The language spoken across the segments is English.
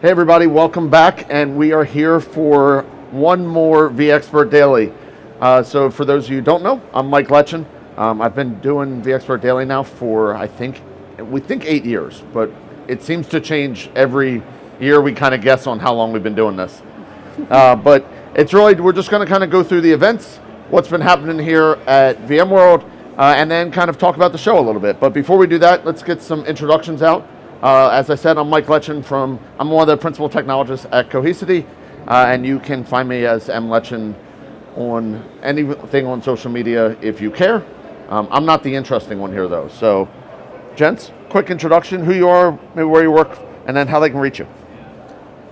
Hey everybody, welcome back, and we are here for one more vExpert Daily. So for those of you who don't know, I'm Mike Letschin. I've been doing vExpert Daily now for, we think 8 years, but it seems to change every year. We kind of guess on how long we've been doing this. But it's really, we're just going to kind of go through the events, what's been happening here at VMworld, and then kind of talk about the show a little bit. But before we do that, let's get some introductions out. As I said, I'm Mike Letschin I'm one of the principal technologists at Cohesity, and you can find me as Letschin on anything on social media if you care. I'm not the interesting one here though. So, gents, quick introduction, who you are, maybe where you work, and then how they can reach you.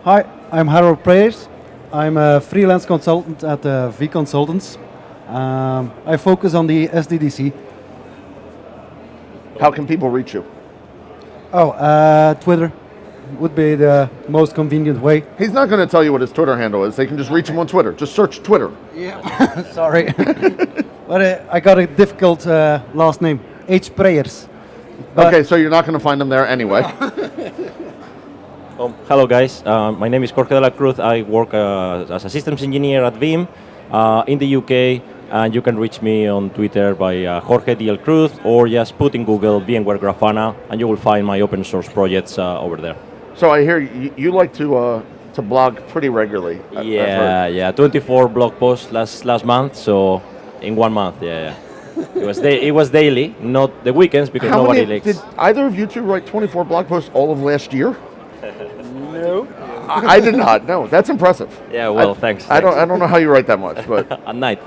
Hi, I'm Harold Preyers. I'm a freelance consultant at V Consultants. I focus on the SDDC. How can people reach you? Twitter would be the most convenient way. He's not going to tell you what his Twitter handle is. They can just reach him on Twitter. Just search Twitter. Yeah. Sorry. But I got a difficult last name, H. Preyers. Okay, so you're not going to find them there anyway. Hello guys, my name is Jorge de la Cruz. I work as a systems engineer at Veeam in the UK, and you can reach me on Twitter by Jorge DL Cruz, or just put in Google VMware Grafana and you will find my open source projects over there. So I hear you like to blog pretty regularly. Yeah, 24 blog posts last month, so in 1 month, yeah. It was daily, not the weekends, because nobody likes. Did either of you two write 24 blog posts all of last year? No. I did not. No, that's impressive. Yeah, well, thanks. I don't know how you write that much, but at night.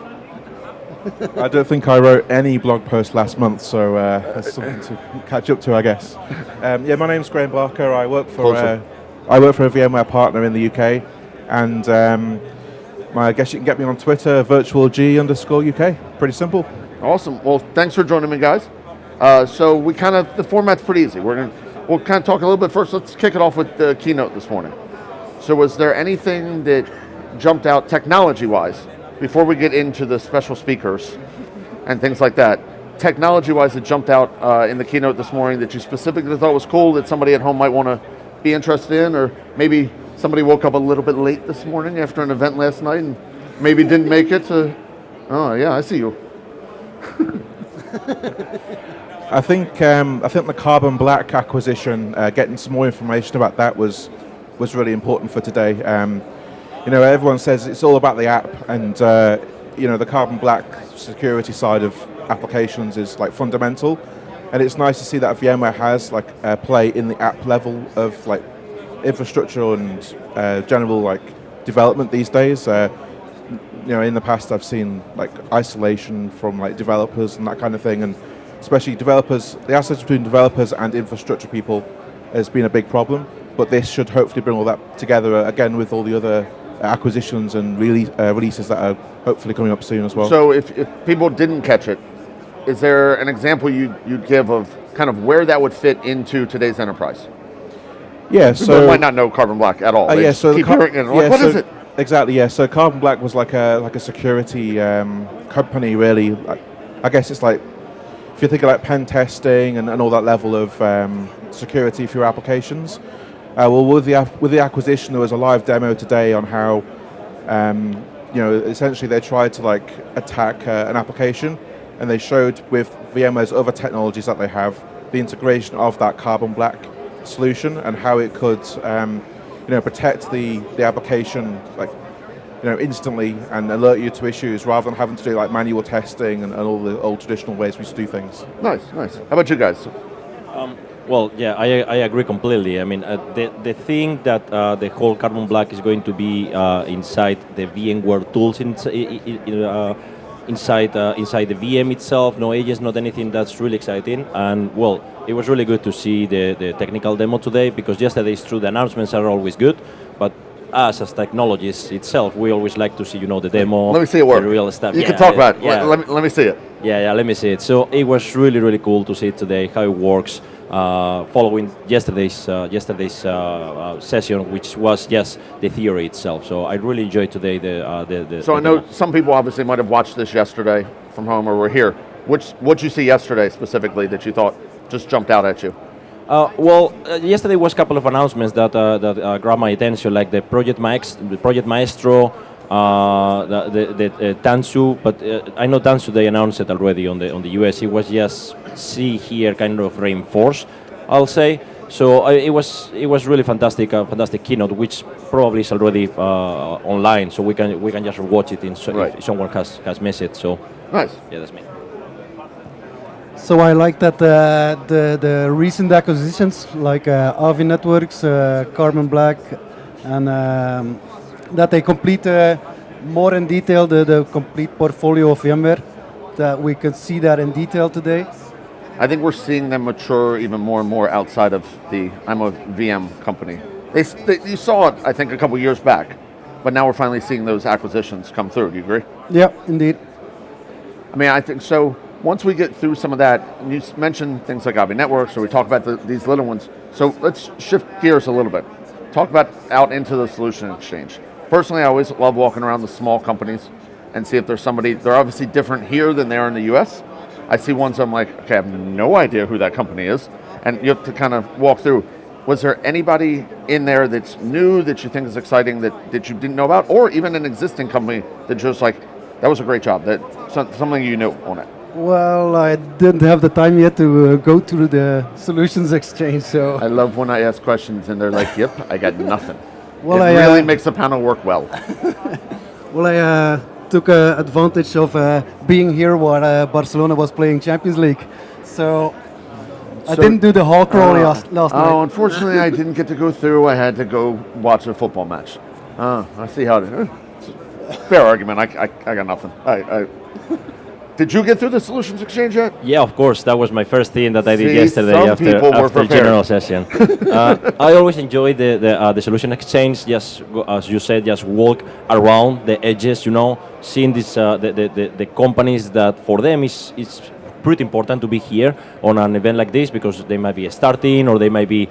I don't think I wrote any blog post last month, so there's something to catch up to, I guess. My name's Graham Barker. I work for a VMware partner in the UK, and I guess you can get me on Twitter, virtualg_UK. Pretty simple. Awesome. Well, thanks for joining me, guys. So the format's pretty easy. We'll kind of talk a little bit first. Let's kick it off with the keynote this morning. So was there anything that jumped out technology-wise, before we get into the special speakers and things like that, technology-wise that jumped out in the keynote this morning that you specifically thought was cool, that somebody at home might want to be interested in, or maybe somebody woke up a little bit late this morning after an event last night and maybe didn't make it to, oh yeah, I see you. I think the Carbon Black acquisition, getting some more information about that was really important for today. Everyone says it's all about the app, and the Carbon Black security side of applications is like fundamental, and it's nice to see that VMware has like play in the app level of like infrastructure and general like development these days. In the past I've seen like isolation from like developers and that kind of thing, and especially developers, the assets between developers and infrastructure people has been a big problem, but this should hopefully bring all that together again with all the other acquisitions and releases that are hopefully coming up soon as well. So if people didn't catch it, is there an example you'd give of kind of where that would fit into today's enterprise? Yeah, people might not know Carbon Black at all. What is it? Exactly, yeah. So Carbon Black was like a security company, really. I guess it's like, if you think of like pen testing and all that level of security for your applications. With the acquisition, there was a live demo today on how, essentially they tried to like attack an application, and they showed with VMware's other technologies that they have, the integration of that Carbon Black solution and how it could, protect the application like, instantly and alert you to issues rather than having to do like manual testing and all the old traditional ways we used to do things. Nice. How about you guys? Well, yeah, I agree completely. I mean, the thing that the whole Carbon Black is going to be inside the VMware tools inside the VM itself, no edges, not anything, that's really exciting. And well, it was really good to see the technical demo today, because yesterday it's true, the announcements are always good, but us as technologists itself, we always like to see, the demo. Let me see it work. The real stuff. You can talk about it. Yeah. Let me see it. Yeah, let me see it. So it was really, really cool to see it today, how it works, following yesterday's session, which was just the theory itself. So I really enjoyed today the So I know some people obviously might have watched this yesterday from home or were here. What'd you see yesterday specifically that you thought just jumped out at you? Yesterday was a couple of announcements that grabbed my attention, like the Project Maestro, the Tansu. But I know Tansu, they announced it already on the US. It was just see here, kind of reinforced, I'll say. So it was really fantastic keynote, which probably is already online, so we can just watch it if someone has missed it. So Nice. yeah, that's me. So I like that the recent acquisitions like Avi Networks, Carbon Black, and that they complete more in detail the complete portfolio of VMware. That we can see that in detail today. I think we're seeing them mature even more and more outside of I'm a VM company. You saw it, I think, a couple years back, but now we're finally seeing those acquisitions come through. Do you agree? Yeah, indeed. I mean, I think so. Once we get through some of that, and you mentioned things like Avi Networks, or we talk about these little ones. So let's shift gears a little bit. Talk about out into the solution exchange. Personally, I always love walking around the small companies and see if there's somebody. They're obviously different here than they are in the US. I see ones I'm like, okay, I have no idea who that company is. And you have to kind of walk through. Was there anybody in there that's new that you think is exciting that you didn't know about? Or even an existing company that just like, that was a great job, that something you knew on it? Well, I didn't have the time yet to go through the solutions exchange, so... I love when I ask questions and they're like, yep, I got nothing. Well, it really makes the panel work well. Well, I took advantage of being here while Barcelona was playing Champions League. So I didn't do the hall crawl last night. Oh, unfortunately, I didn't get to go through. I had to go watch a football match. I see how it is. Fair argument. I got nothing. Did you get through the solutions exchange yet? Yeah, of course. That was my first thing that I did yesterday some after prepared. general session. I always enjoy the solution exchange. Just as you said, just walk around the edges. Seeing this the companies that for them is pretty important to be here on an event like this because they might be starting or they might be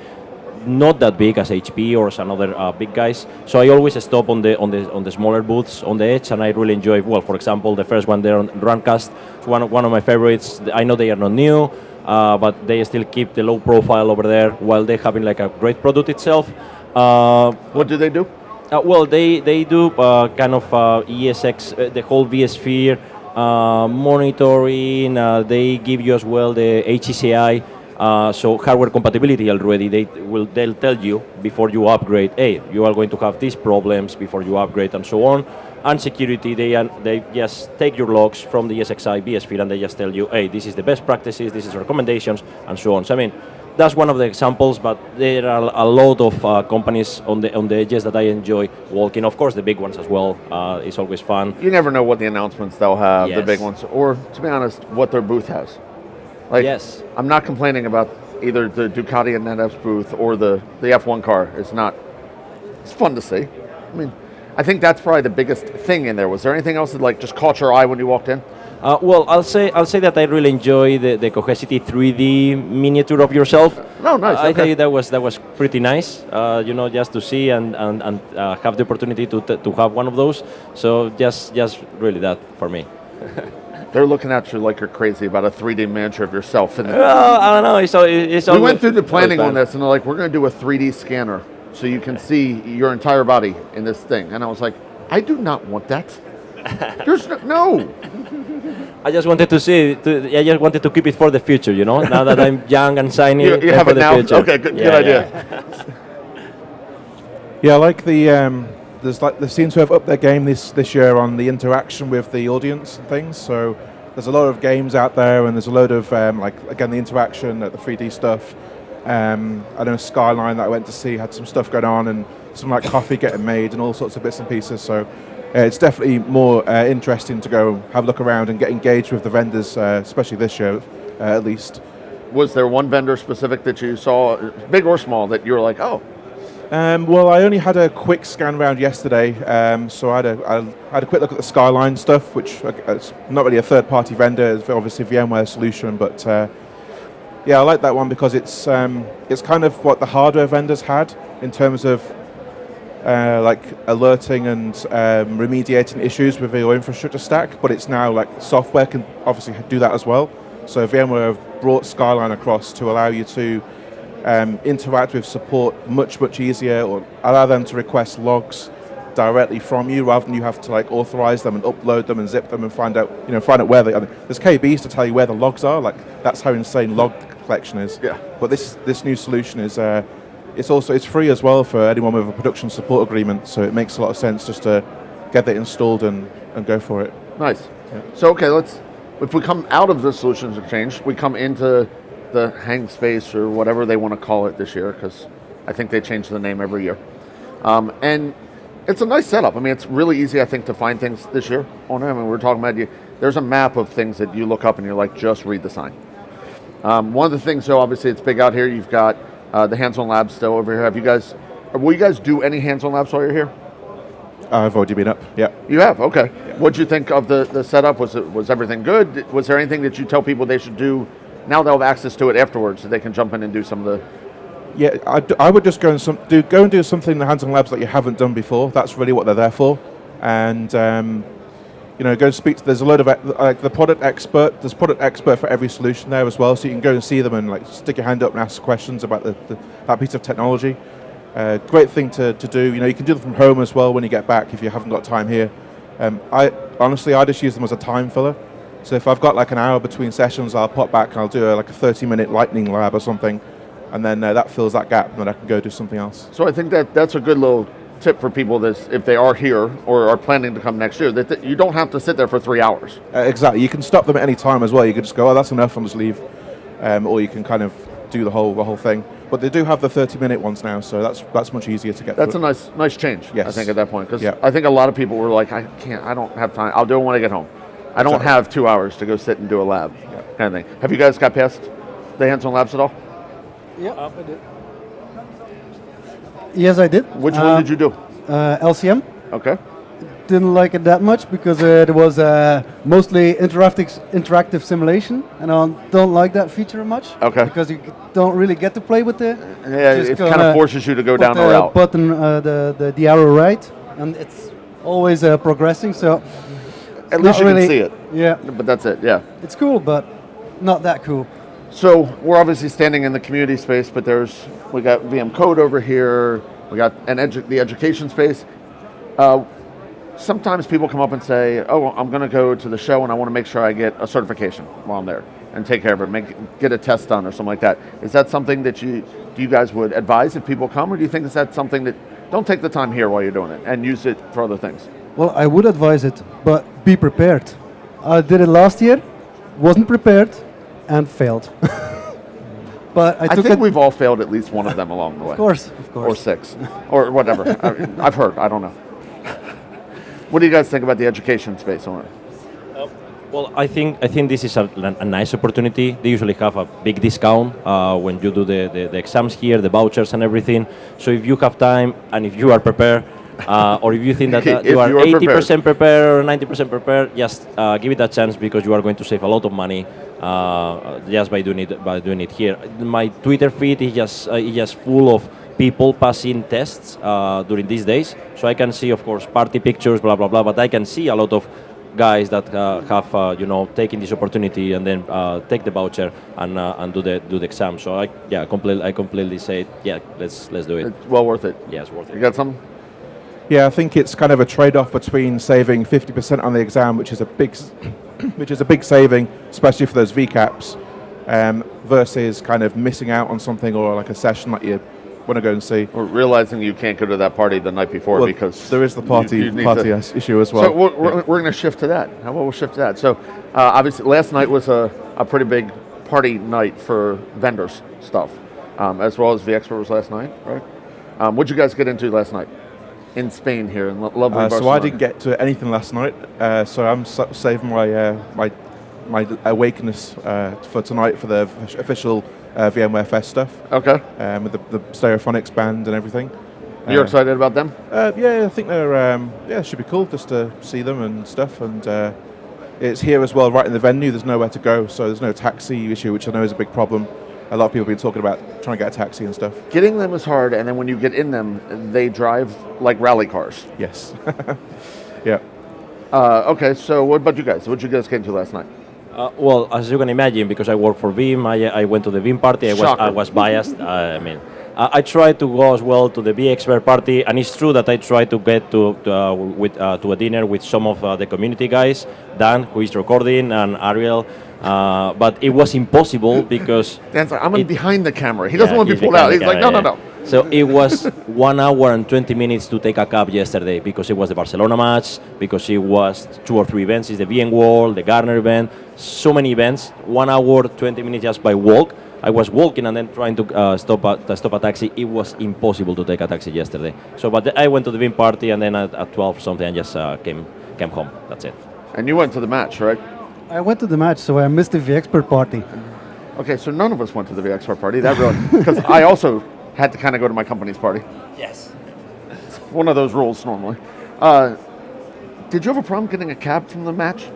not that big as HP or some other big guys. So I always stop on the smaller booths on the edge, and I really enjoy. Well, for example, the first one there on Runcast, it's one of my favorites. I know they are not new, but they still keep the low profile over there while they're having like a great product itself. What do they do? Well, they do kind of ESX, the whole vSphere monitoring. They give you as well the HCI. So hardware compatibility already, they'll tell you before you upgrade, hey, you are going to have these problems before you upgrade and so on. And security, they just take your logs from the SXI vSphere and they just tell you, hey, this is the best practices, this is recommendations, and so on. So I mean, that's one of the examples, but there are a lot of companies on the edges that I enjoy walking. Of course, the big ones as well. It's always fun. You never know what the announcements they'll have, the Yes. big ones, or to be honest, what their booth has. Like, Yes. I'm not complaining about either the Ducati and NetApp's booth or the F1 car. It's fun to see. I mean, I think that's probably the biggest thing in there. Was there anything else that like just caught your eye when you walked in? Well, I'll say that I really enjoy the Cohesity 3D miniature of yourself. Oh, nice. I Okay. think that was pretty nice. Just to see and have the opportunity to have one of those. So just really that for me. They're looking at you like you're crazy about a 3D miniature of yourself. And I don't know. It's we went through the planning always on this, and they're like, we're going to do a 3D scanner so you can see your entire body in this thing. And I was like, I do not want that. There's no. I just wanted to see. I just wanted to keep it for the future. Now that I'm young and shiny, You have for it the now? future. Okay, good idea. Yeah, I like they seem to have upped their game this year on the interaction with the audience and things. So there's a lot of games out there, and there's a load of the interaction, the 3D stuff. I know Skyline that I went to see had some stuff going on, and some like coffee getting made, and all sorts of bits and pieces. So it's definitely more interesting to go have a look around and get engaged with the vendors, especially this year, at least. Was there one vendor specific that you saw, big or small, that you were like, oh? Well, I only had a quick scan round yesterday, so I had a quick look at the Skyline stuff, which is not really a third-party vendor, it's obviously a VMware solution, but yeah, I like that one because it's kind of what the hardware vendors had in terms of like alerting and remediating issues with your infrastructure stack, but it's now like software can obviously do that as well. So VMware have brought Skyline across to allow you to interact with support much easier, or allow them to request logs directly from you rather than you have to like authorize them and upload them and zip them and find out where they are. There's KBs to tell you where the logs are. Like that's how insane log collection is. Yeah. But this new solution is it's free as well for anyone with a production support agreement. So it makes a lot of sense just to get it installed and go for it. Nice. Yeah. So okay, if we come out of the solutions exchange, we come into the hang space or whatever they want to call it this year, because I think they change the name every year. And it's a nice setup. I mean, it's really easy, I think, to find things this year on it. I mean, we're talking about there's a map of things that you look up and you're like, just read the sign. One of the things, though, obviously it's big out here. You've got the hands-on labs still over here. Will you guys do any hands-on labs while you're here? I've already been up, yeah. You have, okay. Yeah. What'd you think of the setup? Was everything good? Was there anything that you tell people they should do? Now they'll have access to it afterwards, so they can jump in and do some of the... Yeah, I would just go and do something in the hands-on labs that you haven't done before. That's really what they're there for. And go and speak to. There's a load of the product expert. There's product expert for every solution there as well, so you can go and see them and like stick your hand up and ask questions about that piece of technology. Great thing to do. You can do them from home as well when you get back if you haven't got time here. I just use them as a time filler. So if I've got like an hour between sessions, I'll pop back and I'll do a 30-minute lightning lab or something. And then that fills that gap, and then I can go do something else. So I think that's a good little tip for people if they are here or are planning to come next year, that you don't have to sit there for 3 hours. Exactly. You can stop them at any time as well. You can just go, oh, that's enough, and just leave. Or you can kind of do the whole thing. But they do have the 30-minute ones now, so that's much easier to get That's through. a nice change, Yes. I think, at that point. Because Yeah. I think a lot of people were like, I don't have time. I'll do it when I get home. I don't have 2 hours to go sit and do a lab, kind of thing. Have you guys got past the hands-on labs at all? Yeah, I did. Yes, I did. Which one did you do? LCM. Okay. Didn't like it that much because it was mostly interactive simulation, and I don't like that feature much. Okay. Because you don't really get to play with it. Yeah, it kind of forces you to go down a route. Button, the arrow right, and it's always progressing. So at least you really, can see it. Yeah. But that's it. Yeah. It's cool, but not that cool. So we're obviously standing in the community space, but we got VM Code over here. We got the education space. Sometimes people come up and say, "Oh, I'm going to go to the show and I want to make sure I get a certification while I'm there and take care of it, get a test done or something like that." Is that something that you guys would advise if people come, or do you think that's something that don't take the time here while you're doing it and use it for other things? Well, I would advise it, but be prepared. I did it last year, wasn't prepared, and failed. But I think we've all failed at least one of them along the way. Of course. Or 6, or whatever. I've heard. I don't know. What do you guys think about the education space on it? Well, I think this is a nice opportunity. They usually have a big discount when you do the exams here, the vouchers and everything. So if you have time and if you are prepared, or if you think that you are 80% prepared or 90% prepared, just give it a chance, because you are going to save a lot of money just by doing it here. My Twitter feed is just full of people passing tests during these days. So I can see, of course, party pictures, blah blah blah. But I can see a lot of guys that have taken this opportunity and then take the voucher and do the exam. So I completely say let's do it. It's well worth it. Yeah, it's worth it. You got something? Yeah, I think it's kind of a trade-off between saving 50% on the exam, which is a big saving, especially for those VCAPs, versus kind of missing out on something or like a session that you want to go and see. Or realizing you can't go to that party the night before because there is the party issue as well. So we're going to shift to that. How about we'll shift to that? So obviously last night was a pretty big party night for vendors stuff, as well as vExpert was last night, right? What'd you guys get into last night in Spain here in lovely Barcelona? So I didn't get to anything last night, so I'm saving my awakeness for tonight for the official VMware Fest stuff. Okay. With the Stereophonics band and everything. You're excited about them? Yeah, I think they're it should be cool just to see them and stuff. And it's here as well, right in the venue. There's nowhere to go, so there's no taxi issue, which I know is a big problem. A lot of people have been talking about trying to get a taxi and stuff. Getting them is hard, and then when you get in them, they drive like rally cars. Yes. Yeah. Okay, so what about you guys? What did you guys get into last night? Well, as you can imagine, because I work for Vim, I went to the Vim party. I Shocker. was biased. I mean, I tried to go as well to the vExpert party, and it's true that I tried to get to a dinner with some of the community guys, Dan, who is recording, and Ariel. But it was impossible because Dan's like, I'm behind the camera. He doesn't want to be he's pulled out. behind He's the like, no, camera, no, no. So it was 1 hour and 20 minutes to take a cab yesterday because it was the Barcelona match, because it was 2 or 3 events. It's the VMworld, the Gartner event, so many events. 1 hour, 20 minutes just by walk. I was walking and then trying to stop a taxi. It was impossible to take a taxi yesterday. So, but I went to the Vim party and then at 12 something I just came home. That's it. And you went to the match, right? I went to the match, so I missed the vExpert party. Okay, so none of us went to the vExpert party. That really, because I also had to kind of go to my company's party. Yes. It's one of those rules normally. Did you have a problem getting a cab from the match?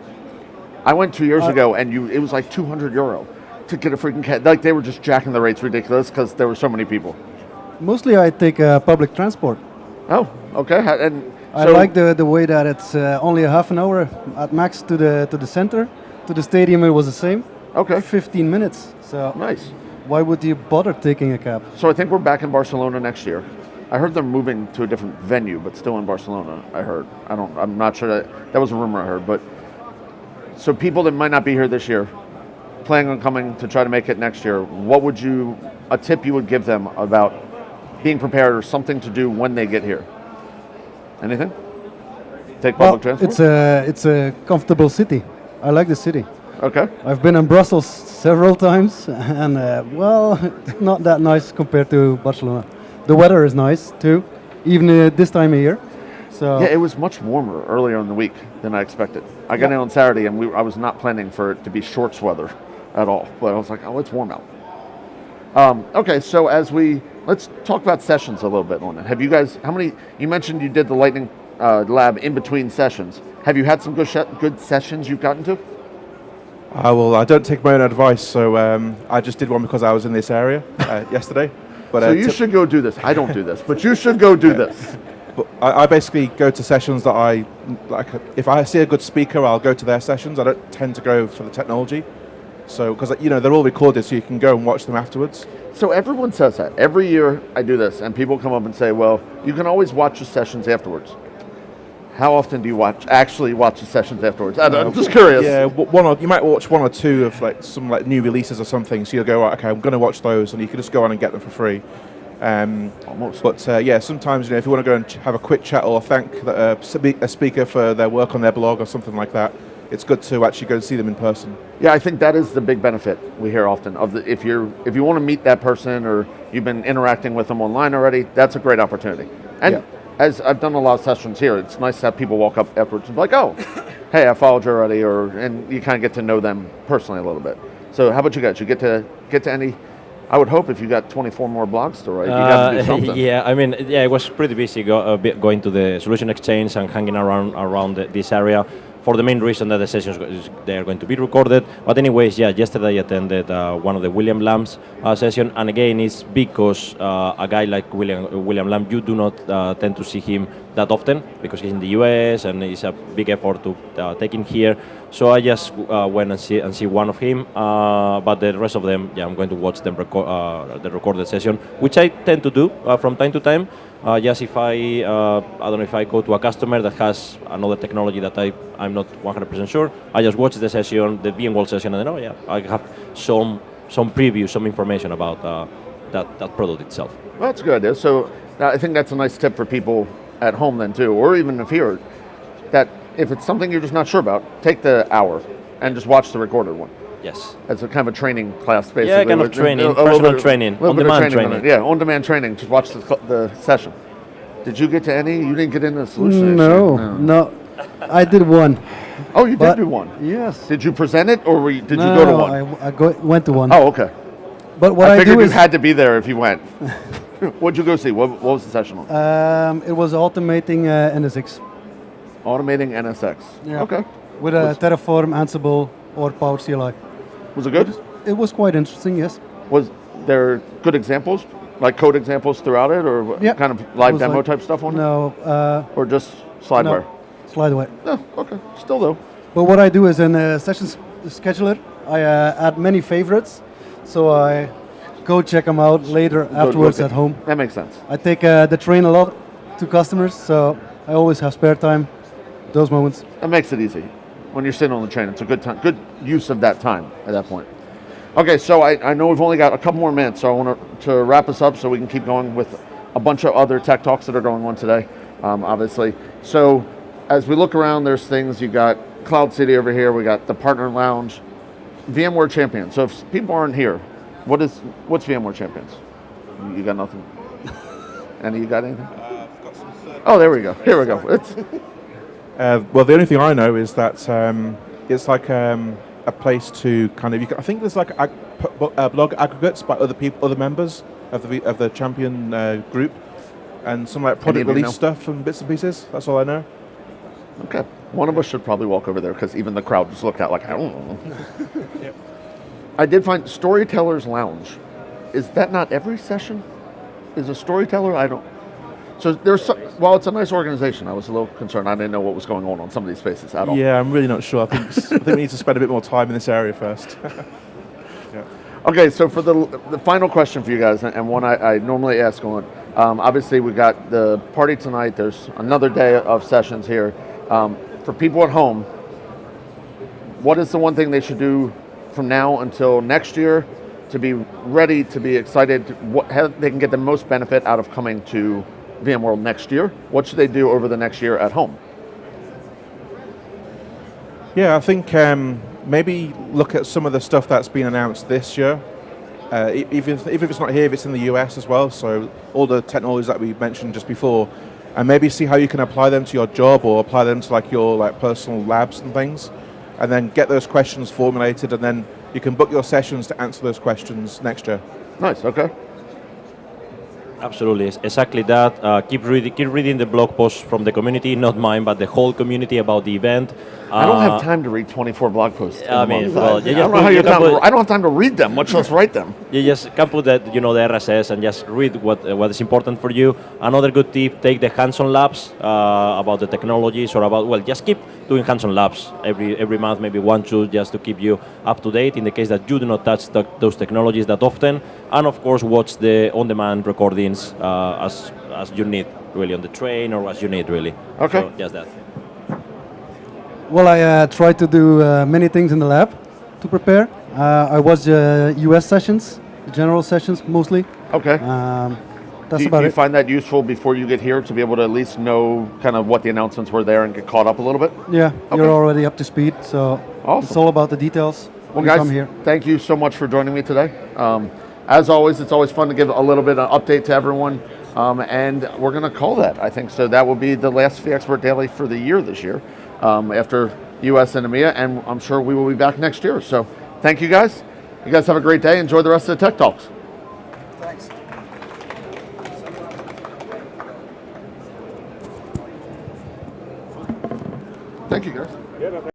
I went 2 years ago, and it was like €200 to get a freaking cab. Like they were just jacking the rates ridiculous because there were so many people. Mostly I take public transport. Oh, okay. And I like the way that it's only a half an hour at max to the center. To the stadium it was the same. Okay. 15 minutes. So Nice. why would you bother taking a cab? So I think we're back in Barcelona next year. I heard they're moving to a different venue, but still in Barcelona. I heard. I'm not sure that was a rumor I heard. But so people that might not be here this year, planning on coming to try to make it next year, a tip you would give them about being prepared or something to do when they get here? Anything? Take public transport? It's a comfortable city. I like the city. Okay. I've been in Brussels several times, and not that nice compared to Barcelona. The weather is nice too, even this time of year. So Yeah, it was much warmer earlier in the week than I expected. I got in on Saturday, and I was not planning for it to be shorts weather at all. But I was like, oh, it's warm out. Okay, so let's talk about sessions a little bit on it. Have you guys, you mentioned you did the Lightning Lab in between sessions. Have you had some good sessions you've gotten to? Well, I don't take my own advice, so I just did one because I was in this area yesterday. But So you should go do this. I don't do this, but you should go do this. But I basically go to sessions that I like. If I see a good speaker, I'll go to their sessions. I don't tend to go for the technology. So, because they're all recorded, so you can go and watch them afterwards. So everyone says that. Every year I do this, and people come up and say, well, you can always watch the sessions afterwards. How often do you actually watch the sessions afterwards? I'm just curious. Yeah, you might watch 1 or 2 of some new releases or something. So you'll go, right, okay, I'm going to watch those, and you can just go on and get them for free. Almost. But sometimes if you want to go and have a quick chat or thank a speaker for their work on their blog or something like that, it's good to actually go and see them in person. Yeah, I think that is the big benefit we hear often. If you want to meet that person or you've been interacting with them online already, that's a great opportunity. And as I've done a lot of sessions here, it's nice to have people walk up afterwards and be like, oh, hey, I followed you already, and you kind of get to know them personally a little bit. So how about you guys? You get to any? I would hope if you got 24 more blogs to write, you got to do something. Yeah, I mean, it was pretty busy going to the Solution Exchange and hanging around this area. For the main reason that the sessions they are going to be recorded. But anyways, yesterday I attended one of the William Lamb's session, and again, it's because a guy like William Lamb, you do not tend to see him that often because he's in the US and it's a big effort to take him here. So I just went and see one of him, but the rest of them, I'm going to watch them the recorded session, which I tend to do from time to time. Just if I don't know, if I go to a customer that has another technology that I'm not 100% sure, I just watch the session, the VMworld session, and then I have some preview, some information about that product itself. Well, that's a good idea. So I think that's a nice tip for people at home then too, or even if here, that if it's something you're just not sure about, take the hour and just watch the recorded one. Yes. As a kind of a training class, basically. Yeah, kind of training, personal training, on-demand training. Yeah, on-demand training. Just watch the session. Did you get to any? You didn't get into the solution? No. I did one. Oh, you did do one? Yes. Did you present it, or did you go to one? I went to one. Oh, okay. But what I I figured do you is had to be there if you went. What'd you go see? What was the session on? it was automating NSX. Automating NSX. Yeah. Okay. With Terraform, Ansible, or PowerCLI. Was it good? It was quite interesting, yes. Was there good examples, like code examples throughout it, or kind of live demo type stuff on it? No. Or just slideware? Slideware. No, okay. Still though. But what I do is in sessions the scheduler. I add many favorites, so I go check them out later afterwards Okay. at home. That makes sense. I take the train a lot to customers, so I always have spare time. Those moments. That makes it easy. When you're sitting on the train, it's a good time, good use of that time at that point. Okay, so I know we've only got a couple more minutes, so I want to wrap us up so we can keep going with a bunch of other tech talks that are going on today, obviously. So as we look around, there's things, you got Cloud City over here, we got the Partner Lounge, VMware Champions. So if people aren't here, what's VMware Champions? You got nothing? Any, you got anything? I've got some Oh, there we go. Here we go. It's, well, the only thing I know is that it's like a place to kind of. I think there's like blog aggregates by other people, other members of the champion group, and some like product Anybody release know? stuff and bits and pieces. That's all I know. okay. One of us should probably walk over there because even the crowd just looked out like, I don't know. Yep. I did find Storyteller's Lounge. Is that not every session? Is a storyteller? I don't. So while it's a nice organization, I was a little concerned. I didn't know what was going on some of these spaces at all. Yeah, I'm really not sure. I think we need to spend a bit more time in this area first. Yeah. Okay, so for the final question for you guys, and one I normally ask on, obviously we got the party tonight. There's another day of sessions here. For people at home, what is the one thing they should do from now until next year to be ready, to be excited, how they can get the most benefit out of coming to VMworld next year? What should they do over the next year at home? Yeah, I think maybe look at some of the stuff that's been announced this year. Even if it's not here, if it's in the US as well. So all the technologies that we mentioned just before, and maybe see how you can apply them to your job or apply them to like your like personal labs and things, and then get those questions formulated, and then you can book your sessions to answer those questions next year. Nice, okay. Absolutely, exactly that. Keep reading the blog posts from the community, not mine, but the whole community about the event. I don't have time to read 24 blog posts. in I a mean, month. well, I don't know how I don't have time to read them, much less write them. You just can put that, the RSS and just read what is important for you. Another good tip: take the hands-on labs about the technologies or about just keep doing hands-on labs every month, maybe 1-2, just to keep you up to date. In the case that you do not touch those technologies that often, and of course watch the on-demand recordings as you need, really, on the train or as you need, really. Okay. So just that. Well, I try to do many things in the lab to prepare. I watch US sessions, the general sessions mostly. Okay. That's do about you it. find that useful before you get here to be able to at least know kind of what the announcements were there and get caught up a little bit? Yeah, Okay. you're already up to speed, so Awesome. it's all about the details. Well, when you guys, come here. thank you so much for joining me today. As always, it's always fun to give a little bit of update to everyone, and we're going to call that, I think. So that will be the last vExpert Daily for the year this year, after US and EMEA, and I'm sure we will be back next year. So thank you guys. You guys have a great day. Enjoy the rest of the Tech Talks. Thanks. Thank you, guys.